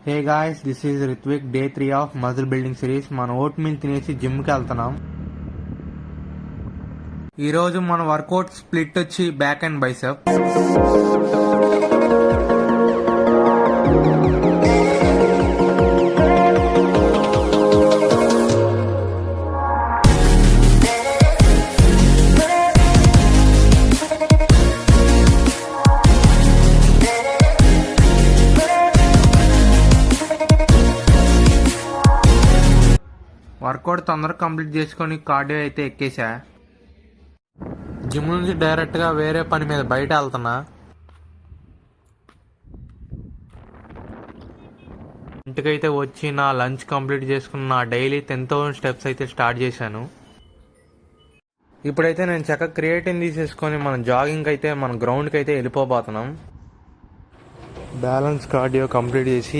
Hey guys, this is Ritvik. Day 3 of muscle building series. మన oatmeal తినేసి జిమ్కి వెళ్తున్నాం. ఈరోజు మన వర్కౌట్ స్ప్లిట్ వచ్చి బ్యాక్ అండ్ బైసెప్. వర్కౌట్ తొందరగా కంప్లీట్ చేసుకొని కార్డియో అయితే ఎక్కేసా. జిమ్ నుంచి డైరెక్ట్గా వేరే పని మీద బయట వెళ్తున్నా. ఇంటికైతే వచ్చి నా లంచ్ కంప్లీట్ చేసుకున్న నా డైలీ 10,000 స్టెప్స్ అయితే స్టార్ట్ చేశాను. ఇప్పుడైతే నేను చక్కగా క్రియేటిన్ తీసేసుకొని మన జాగింగ్ అయితే మన గ్రౌండ్కి అయితే వెళ్ళిపోబోతున్నాం. బ్యాలెన్స్ కార్డియో కంప్లీట్ చేసి